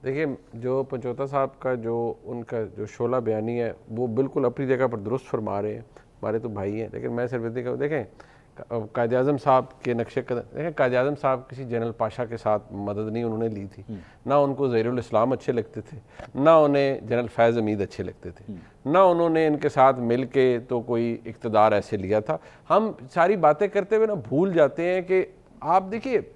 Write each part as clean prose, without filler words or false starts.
देखिए, जो पंचोता साहब का जो उनका जो शोला बयानी है वो बिल्कुल अपनी जगह पर दुरुस्त फरमा रहे हैं, हमारे तो भाई हैं। लेकिन मैं सिर्फ इतनी कहूँ, देखें कायद आज़म साहब के नक्शे कदम, देखें कायद आज़म साहब किसी जनरल पाशा के साथ मदद नहीं उन्होंने ली थी, ना उनको ज़हीरुल इस्लाम अच्छे लगते थे, ना उन्हें जनरल फैज़ हमीद अच्छे लगते थे, ना उन्होंने इनके साथ मिल के तो कोई इक़्तिदार ऐसे लिया था। हम सारी बातें करते हुए ना भूल जाते हैं कि आप देखिए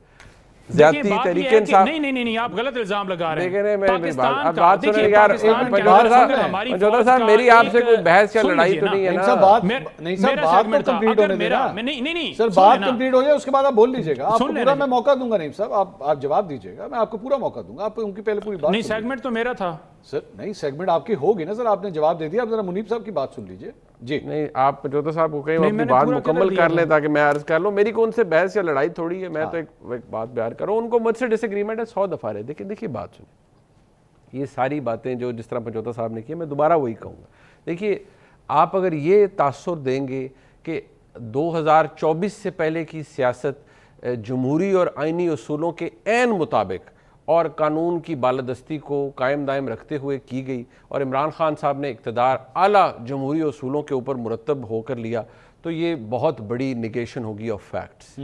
ज्यादती तरीके इंसाफ, नहीं, आप गलत इल्जाम लगा रहे हैं। पाकिस्तान का बात सुनिए यार, पंचोता साहब मेरी आपसे कोई बहस या लड़ाई तो नहीं है ना। बात तो कंप्लीट होने देना। नहीं सर, बात कंप्लीट हो जाए उसके बाद आप बोल लीजिएगा। आपको पूरा मैं मौका दूंगा। नहीं साहब, आप जवाब दीजिएगा, मैं आपको पूरा मौका दूंगा। आप उनकी पहले पूरी बात नहीं, सेगमेंट तो मेरा था सर। नहीं, सेगमेंट आपकी होगी ना सर, आपने जवाब दे दिया। आप जरा मुनीब साहब की बात सुन लीजिए जी। नहीं, आप पंचोता साहब को कहीं अपनी बात मुकम्मल कर लें ताकि मैं अर्ज कर लूँ। मेरी को उनसे बहस या लड़ाई थोड़ी है, मैं तो एक बात बयान कर रहा हूँ। उनको मुझसे डिसएग्रीमेंट है 100 दफ़ा रहे। देखिए बात सुनिए, ये सारी बातें जो जिस तरह पंचोता साहब ने की, मैं दोबारा वही कहूँगा। देखिए, आप अगर ये तासुर देंगे कि 2024 से पहले की सियासत जमहूरी और आइनी उसूलों के ऐन मुताबिक और कानून की बालादस्ती को कायम दायम रखते हुए की गई और इमरान खान साहब ने इक़्तिदार आला जमहूरी उसूलों के ऊपर मुरतब होकर लिया, तो ये बहुत बड़ी निगेशन होगी of facts.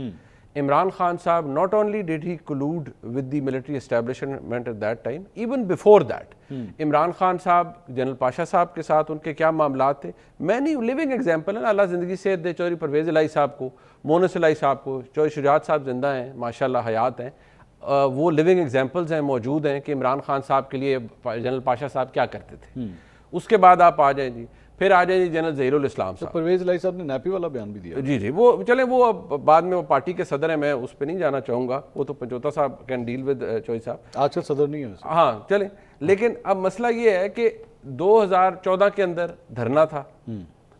Imran Khan sahab not only did he collude with the military establishment at that time, even before that Imran Khan sahab general Pasha साहब के साथ उनके क्या मामलात थे, मैनी लिविंग एग्जाम्पल है। अल्लाह ज़िंदगी सेहत दे चौधरी परवेज़ इलाही साहब को, मोनस इलाही साहब को, चौधरी शुजात साहब जिंदा हैं माशाल्लाह, हयात हैं, वो लिविंग एग्जाम्पल्स हैं, मौजूद हैं कि इमरान खान साहब के लिए जनरल पाशा साहब क्या करते थे। उसके बाद आप आ जाएं जी, फिर आ जाए जी जनरल ज़हीरुल इस्लाम साहब। परवेज़ इलाही साहब ने नैपी वाला बयान भी दिया। जी, वो चले, वो अब बाद में वो पार्टी के सदर हैं, मैं उस पर नहीं जाना चाहूँगा, वो तो पंचोता साहब कैन डील विद चौधरी साहब, आजकल सदर नहीं है। हाँ चले, लेकिन अब मसला ये है कि 2014 के अंदर धरना था,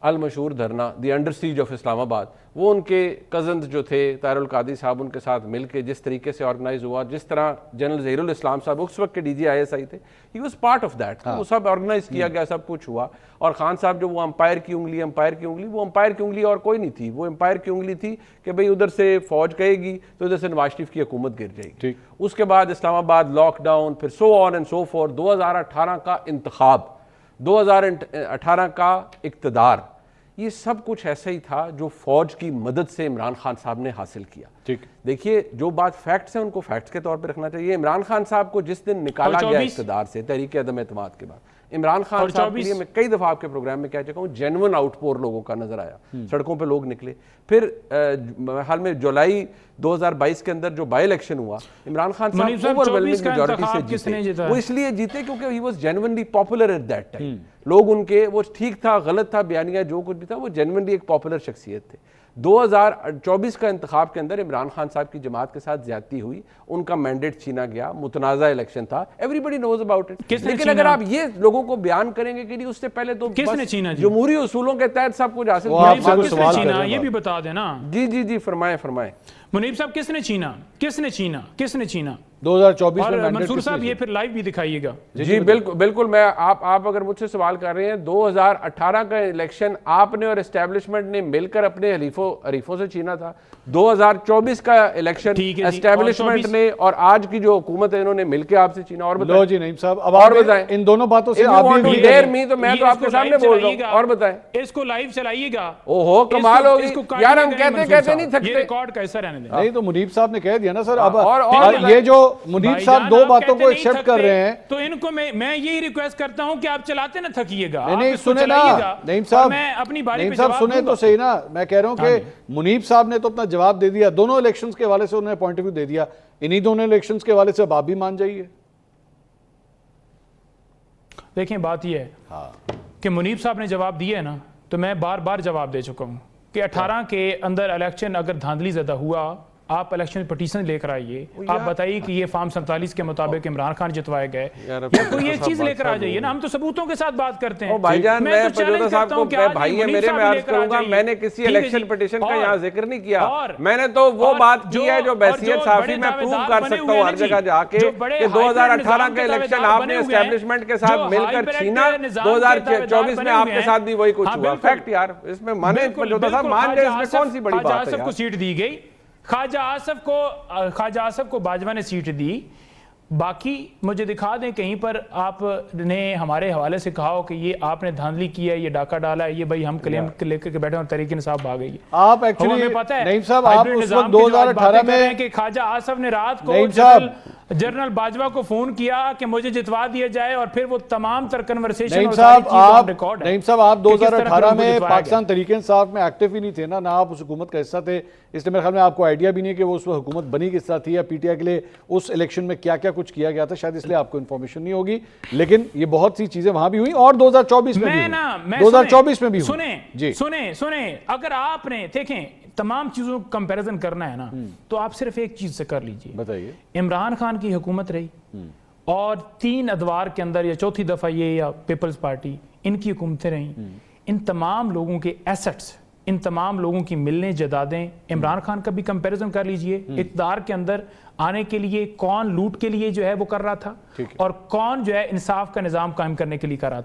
अल मशहूर धरना, the under seize of Islamabad, वो उनके कज़न जो थे तारुल कादी साहब उनके साथ मिलके जिस तरीके से ऑर्गेनाइज हुआ, जिस तरह जनरल ज़हीरुल इस्लाम साहब उस वक्त के DGISI थे, he was part of that, वो सब ऑर्गेनाइज किया गया, सब कुछ हुआ। और खान साहब जो वो अंपायर की उंगली, वो अंपायर की उंगली और कोई नहीं थी, वो अंपायर की उंगली थी कि भाई उधर से फौज कहेगी तो उधर से नवाज शरीफ की हुकूमत गिर जाएगी। उसके बाद इस्लामाबाद लॉकडाउन, फिर so on and so fourth, 2018 का इंतखाब, 2018 का इक़्तिदार, ये सब कुछ ऐसा ही था जो फौज की मदद से इमरान खान साहब ने हासिल किया। ठीक, देखिए जो बात फैक्ट्स हैं उनको फैक्ट्स के तौर पे रखना चाहिए। इमरान खान साहब को जिस दिन निकाला गया इक़्तिदार से तहरीक अदम एतमाद के बाद, इमरान खान साहब के लिए मैं कई दफ़ा आपके प्रोग्राम में कह चुका हूँ, जेन्युइन आउटपोर लोगों का नजर आया, सड़कों पे लोग निकले। फिर हाल में जुलाई 2022 के अंदर जो बाई इलेक्शन हुआ, इमरान खान साहब ओवरवेलमिंग मेजॉरिटी से जीते। वो इसलिए जीते क्योंकि he was genuinely popular at that time. लोग उनके, वो ठीक था गलत था बयानिया जो कुछ भी था, वो जेन्युइनली एक पॉपुलर शख्सियत थे। 2024 का इंतखाब के अंदर इमरान खान साहब की जमात के साथ ज्यादती हुई, उनका मैंडेट छीना गया, मुतनाज़ा इलेक्शन था, एवरीबडी नोज अबाउट इट। लेकिन अगर आप ये लोगों को बयान करेंगे कि नहीं उससे पहले तो किसने छीना, जमहूरी उसूलों के तहत सब कुछ हासिल किया, ये भी बता देना। जी फरमाएं मुनीब साहब, किसने छीना 2024 में? मंसूर साहब ये फिर लाइव भी दिखाइएगा। जी बिल्कुल मैं आप अगर मुझसे सवाल कर रहे हैं, 2018 का इलेक्शन आपने और एस्टेब्लिशमेंट ने मिलकर अपने हरीफों से छीना था। 2024 का इलेक्शन एस्टेब्लिशमेंट ने और आज की जो हुकूमत है इन्होंने मिलकर आपसे छीना। और बताएं जी नईम साहब, अब और बताएं इन दोनों बातों से आप भी देर में, तो मैं तो आपके सामने बोल रहा हूं। और बताएं, इसको लाइव चलाइएगा। ओहो कमाल होगी यार, हम कहते नहीं थकते। रिकॉर्ड कैसा रहने दें। नहीं तो मुनीब साहब ने कह दिया ना सर। अब ये जो मुनीब साहब दो बातों को एक्सेप्ट कर रहे हैं, तो इनको मैं यही रिक्वेस्ट करता हूं कि आप चलाते ना थकिएगा। नहीं सुने ना नईम साहब, मैं अपनी बारी नईम साहब सुने तो सही ना। मैं कह रहा हूं कि मुनीब साहब ने तो अपना जवाब दे दिया, दोनों इलेक्शंस के हवाले से उन्होंने पॉइंट ऑफ व्यू दे दिया। इन्हीं दोनों इलेक्शंस के हवाले से अब आप भी मान जाइए। देखें बात यह है कि मुनीब साहब ने जवाब दिया है ना, तो मैं बार बार जवाब दे चुका हूं कि 18 के अंदर इलेक्शन अगर धांधली ज्यादा हुआ, आप इलेक्शन पिटीशन लेकर आइए, आप बताइए कि ये फॉर्म 47 के मुताबिक इमरान खान जितवाए गए, या कोई ये चीज लेकर आ जाइए ना। हम तो सबूतों के साथ बात करते हैं। भाईजान, मैं पंचोता साहब को भाई है मेरे, मैं अर्ज करूंगा, मैंने किसी इलेक्शन पिटीशन का यहाँ जिक्र नहीं किया। मैंने तो वो बात की है जो बहसियत साफी मैं प्रूव कर सकता हूँ हर जगह जाके कि 2018 का इलेक्शन आपने एस्टेब्लिशमेंट के साथ मिलकर छीना, 2024 में आपके साथ भी वही कुछ हुआ। फैक्ट यार, इसमें माने पंचोता साहब मान जाए, इसमें कौन सी बड़ी बात है। सबको सीट दी गई, ख्वाजा आसफ को बाजवा ने सीट दी, बाकी मुझे दिखा दें कहीं पर आपने हमारे हवाले से कहा हो कि ये आपने धांधली की है, ये डाका डाला है, ये भाई हम क्लेम लेकर के बैठे और तहरीक इंसाफ भाग गई। आप एक्चुअली हमें पता है नईम साहब, आप हाइब्रिड उस निज़ाम वक्त की जो आज 2018 बातें कर रहे हैं में कि ख्वाजा आसफ ने रात को नईम साहब, जनरल बाजवा को फोन किया कि मुझे जितवा दिया जाए, और फिर वो तमाम तर कन्वर्सेशन नईम और साहब सारी चीज़ें आप रिकॉर्ड है नईम साहब आप कि किस तरह फिर 2018 उनको में जितवाया पाकिस्तान तहरीक इंसाफ में एक्टिव ही नहीं थे ना आप उस हुकूमत का हिस्सा थे, इसलिए मेरे ख्याल में आपको आइडिया भी नहीं है कि वो उस वक्त हुकूमत बनी किस तरह थी या पीटीआई के लिए उस इलेक्शन में क्या क्या कुछ किया गया था, शायद इसलिए आपको इन्फॉर्मेशन नहीं होगी। लेकिन ये बहुत सी चीजें वहां भी हुई और 2024 में भी हुई, 2024 में भी हुई। सुने अगर आपने देखें तमाम चीजों को कंपैरिजन करना है ना, तो आप सिर्फ एक चीज से कर लीजिए। बताइए। इमरान खान की हुकूमत रही और 3 अदवार के अंदर या चौथी दफा ये या पीपल्स पार्टी इनकी हुकूमतें रही, इन तमाम लोगों के एसेट्स, इन तमाम लोगों की मिलने जदादें, इमरान खान का भी कंपैरिजन कर लीजिए। इक़्तिदार के अंदर आने के लिए कौन लूट के लिए जो है वो कर रहा था और कौन जो है इंसाफ का निज़ाम कायम करने के लिए कर रहा था।